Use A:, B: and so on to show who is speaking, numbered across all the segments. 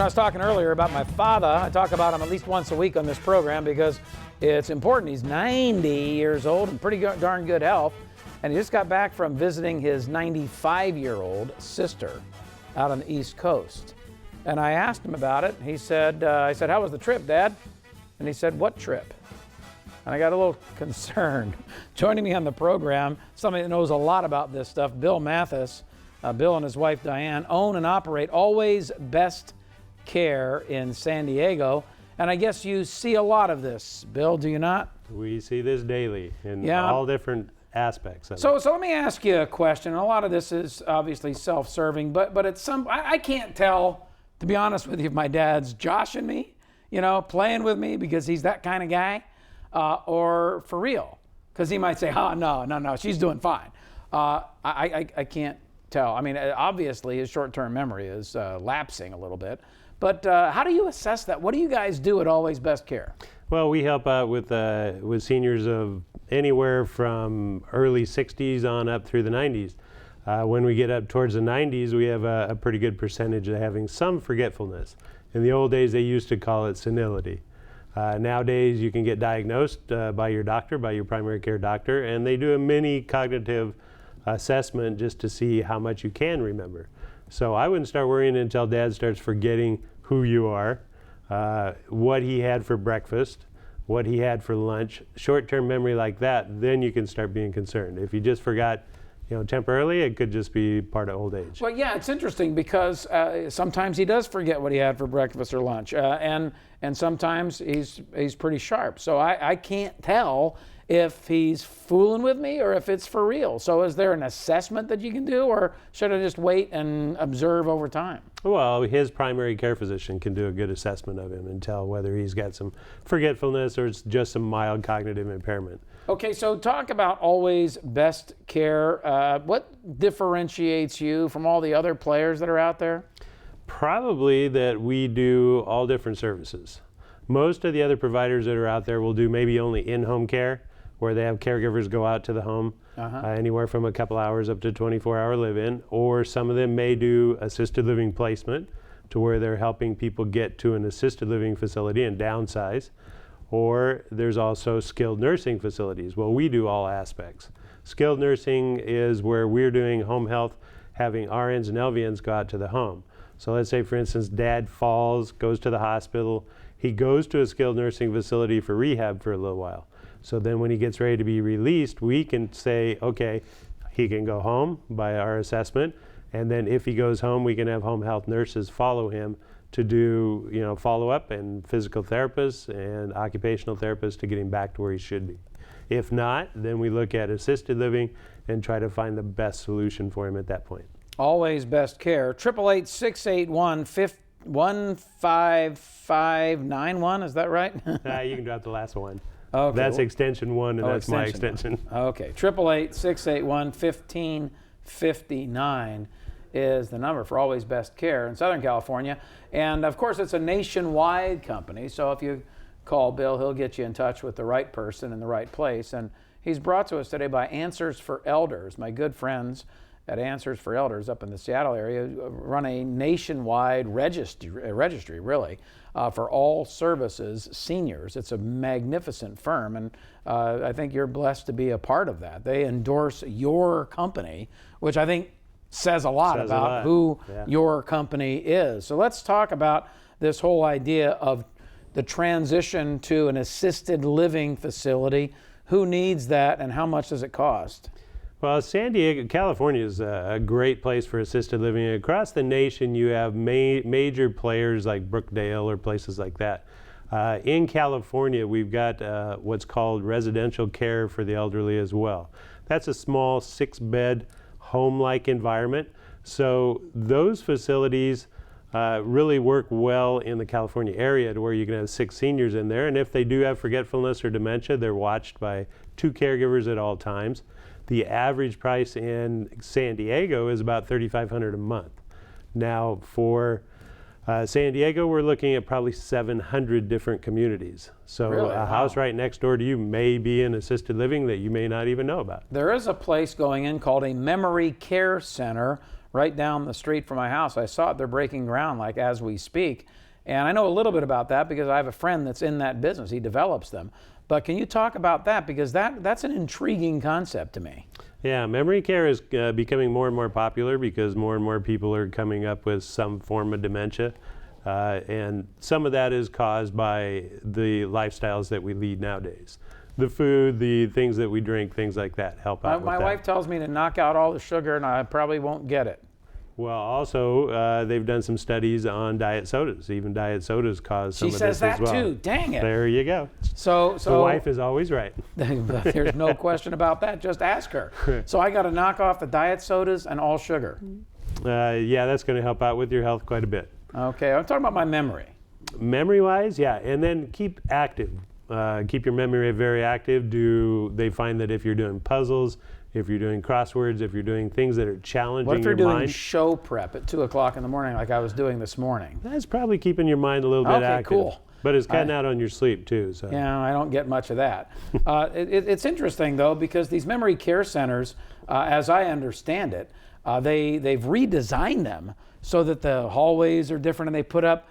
A: I was talking earlier about my father. I talk about him at least once a week on this program because it's important. He's 90 years old and pretty darn good health. And he just got back from visiting his 95-year-old sister out on the East Coast. And I asked him about it. He said, I said, "How was the trip, Dad?" And he said, "What trip?" And I got a little concerned. Joining me on the program, somebody that knows a lot about this stuff, Bill Mathis. Bill and his wife Diane own and operate Always Best Care in San Diego. And I guess you see a lot of this, Bill, do you not?
B: We see this daily in all different aspects of it.
A: So let me ask you a question. A lot of this is obviously self-serving, but at I can't tell, to be honest with you, if my dad's joshing me, playing with me because he's that kind of guy, or for real. Because he might say, "Oh, no, she's doing fine." I can't tell. I mean, obviously his short-term memory is lapsing a little bit. But how do you assess that? What do you guys do at Always Best Care?
B: Well, we help out with seniors of anywhere from early 60s on up through the 90s. When we get up towards the 90s, we have a pretty good percentage of having some forgetfulness. In the old days, they used to call it senility. Nowadays, you can get diagnosed by your doctor, by your primary care doctor, and they do a mini cognitive assessment just to see how much you can remember. So I wouldn't start worrying until Dad starts forgetting who you are, what he had for breakfast, what he had for lunch, short-term memory like that, then you can start being concerned. If you just forgot, temporarily, it could just be part of old age.
A: Well, yeah, it's interesting because sometimes he does forget what he had for breakfast or lunch, and sometimes he's pretty sharp. So I can't tell if he's fooling with me or if it's for real. So is there an assessment that you can do, or should I just wait and observe over time?
B: Well, his primary care physician can do a good assessment of him and tell whether he's got some forgetfulness or it's just some mild cognitive impairment.
A: Okay, so talk about Always Best Care. What differentiates you from all the other players that are out there?
B: Probably that we do all different services. Most of the other providers that are out there will do maybe only in-home care, where they have caregivers go out to the home, anywhere from a couple hours up to 24-hour live-in, or some of them may do assisted living placement, to where they're helping people get to an assisted living facility and downsize. Or there's also skilled nursing facilities. Well, we do all aspects. Skilled nursing is where we're doing home health, having RNs and LVNs go out to the home. So let's say, for instance, Dad falls, goes to the hospital, he goes to a skilled nursing facility for rehab for a little while. So then when he gets ready to be released, we can say, okay, he can go home by our assessment. And then if he goes home, we can have home health nurses follow him to do, follow-up, and physical therapists and occupational therapists to get him back to where he should be. If not, then we look at assisted living and try to find the best solution for him at that point.
A: Always Best Care. 888-681-15591, is that right?
B: You can drop the last one.
A: Okay.
B: That's extension 1, and that's my extension.
A: Okay, 888-681-1559 is the number for Always Best Care in Southern California. And of course, it's a nationwide company, so if you call Bill, he'll get you in touch with the right person in the right place. And he's brought to us today by Answers for Elders. My good friends at Answers for Elders up in the Seattle area run a nationwide registry really, for all services seniors. It's a magnificent firm, and I think you're blessed to be a part of that. They endorse your company, which I think says a lot about who your company is. So let's talk about this whole idea of the transition to an assisted living facility. Who needs that, and how much does it cost?
B: Well, San Diego, California is a great place for assisted living. Across the nation, you have major players like Brookdale or places like that. In California, we've got what's called residential care for the elderly as well. That's a small 6-bed home-like environment. So those facilities really work well in the California area, to where you can have 6 seniors in there. And if they do have forgetfulness or dementia, they're watched by 2 caregivers at all times. The average price in San Diego is about $3,500 a month. Now for San Diego, we're looking at probably 700 different communities. So
A: really?
B: A house right next door to you may be in assisted living that you may not even know about.
A: There is a place going in called a memory care center right down the street from my house. I saw it. They're breaking ground like as we speak. And I know a little bit about that because I have a friend that's in that business. He develops them. But can you talk about that? Because that's an intriguing concept to me.
B: Yeah, memory care is becoming more and more popular because more and more people are coming up with some form of dementia. And some of that is caused by the lifestyles that we lead nowadays. The food, the things that we drink, things like that help out with
A: My
B: that.
A: wife tells me to knock out all the sugar, and I probably won't get it.
B: Well, also, they've done some studies on diet sodas. Even diet sodas cause some of this as well.
A: She says that too. Dang it.
B: There you go.
A: So
B: the wife is always right.
A: There's no question about that. Just ask her. So I got to knock off the diet sodas and all sugar.
B: Yeah, that's going to help out with your health quite a bit.
A: Okay, I'm talking about my memory.
B: Memory-wise, yeah, and then keep active. Keep your memory very active. They find that if you're doing puzzles, if you're doing crosswords, if you're doing things that are challenging
A: what if you're
B: your
A: doing
B: mind,
A: show prep at 2 o'clock in the morning like I was doing this morning?
B: that's probably keeping your mind a little bit active.
A: Okay, cool.
B: But it's cutting out on your sleep too. So.
A: Yeah, I don't get much of that. It's interesting though because these memory care centers, as I understand it, they've redesigned them so that the hallways are different and they put up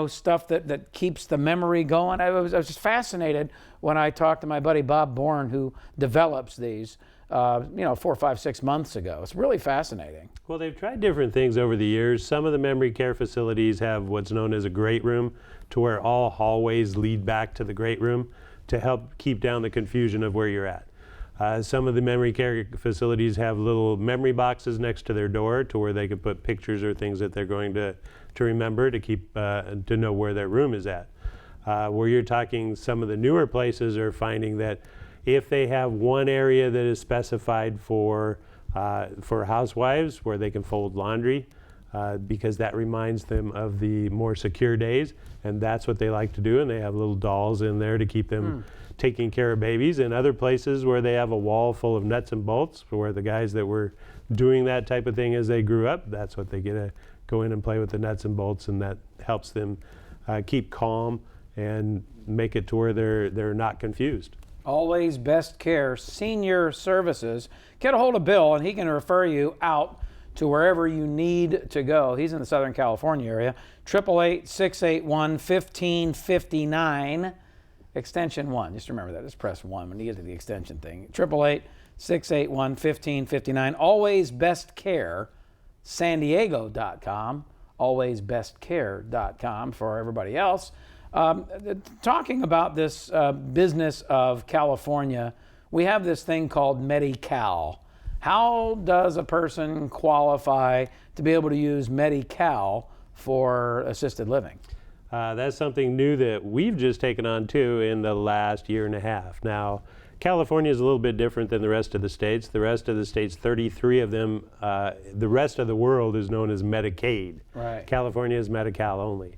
A: stuff that keeps the memory going. I was just fascinated when I talked to my buddy Bob Bourne, who develops these, 4, 5, 6 months ago. It's really fascinating.
B: Well, they've tried different things over the years. Some of the memory care facilities have what's known as a great room, to where all hallways lead back to the great room to help keep down the confusion of where you're at. Some of the memory care facilities have little memory boxes next to their door to where they can put pictures or things that they're going to remember to keep to know where their room is at. Where you're talking, some of the newer places are finding that if they have one area that is specified for housewives where they can fold laundry, because that reminds them of the more secure days, and that's what they like to do, and they have little dolls in there to keep them taking care of babies. And other places where they have a wall full of nuts and bolts, where the guys that were doing that type of thing as they grew up, that's what they get to go in and play with the nuts and bolts, and that helps them keep calm and make it to where they're not confused.
A: Always Best Care Senior Services. Get a hold of Bill and he can refer you out to wherever you need to go. He's in the Southern California area. 888-681-1559, extension 1. Just remember that. Just press 1 when you get to the extension thing. 888-681-1559. Always Best Care, sandiego.com. alwaysbestcare.com for everybody else. Talking about this business of California, we have this thing called Medi-Cal. How does a person qualify to be able to use Medi-Cal for assisted living?
B: That's something new that we've just taken on too in the last year and a half. Now, California is a little bit different than the rest of the states. The rest of the states, 33 of them, the rest of the world is known as Medicaid.
A: Right.
B: California is Medi-Cal only.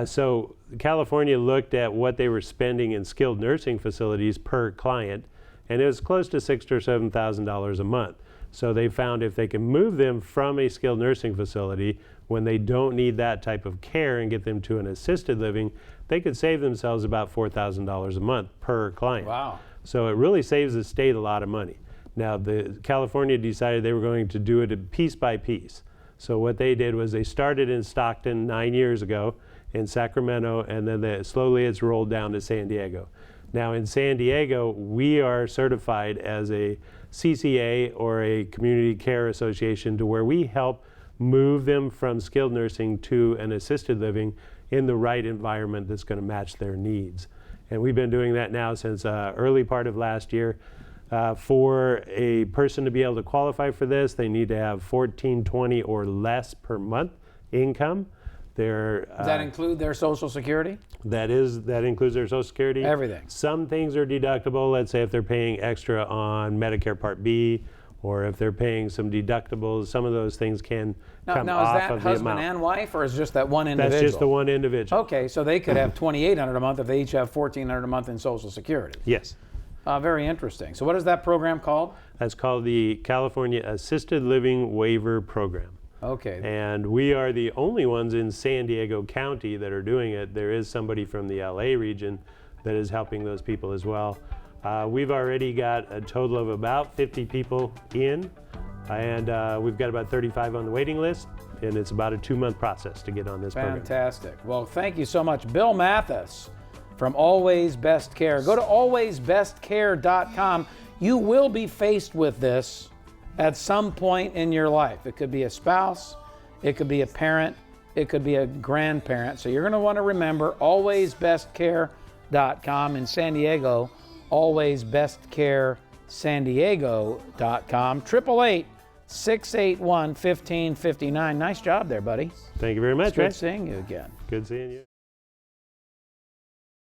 B: So California looked at what they were spending in skilled nursing facilities per client, and it was close to $6,000 or $7,000 a month. So they found if they can move them from a skilled nursing facility when they don't need that type of care and get them to an assisted living, they could save themselves about $4,000 a month per client.
A: Wow.
B: So it really saves the state a lot of money. Now, California decided they were going to do it piece by piece. So what they did was they started in Stockton 9 years ago, in Sacramento, and then slowly it's rolled down to San Diego. Now in San Diego, we are certified as a CCA or a community care association to where we help move them from skilled nursing to an assisted living in the right environment that's going to match their needs. And we've been doing that now since early part of last year. For a person to be able to qualify for this, they need to have $1,420 or less per month income. Does
A: that include their Social Security?
B: That includes their Social Security.
A: Everything.
B: Some things are deductible. Let's say if they're paying extra on Medicare Part B, or if they're paying some deductibles, some of those things can come off of the amount. Now, is that husband
A: and wife, or is just that one individual?
B: That's just the one individual.
A: Okay, so they could have $2,800 a month if they each have $1,400 a month in Social Security.
B: Yes.
A: Very interesting. So what is that program called?
B: That's called the California Assisted Living Waiver Program.
A: Okay.
B: And we are the only ones in San Diego County that are doing it. There is somebody from the LA region that is helping those people as well. We've already got a total of about 50 people in, And we've got about 35 on the waiting list, and it's about a 2-month process to get on this program.
A: Fantastic. Well, thank you so much. Bill Mathis from Always Best Care. Go to alwaysbestcare.com. You will be faced with this at some point in your life. It could be a spouse, it could be a parent, it could be a grandparent. So you're going to want to remember alwaysbestcare.com. In San Diego, alwaysbestcaresandiego.com. 888-681-1559. Nice job there, buddy.
B: Thank you very much,
A: It's good seeing you again.
B: Good seeing you.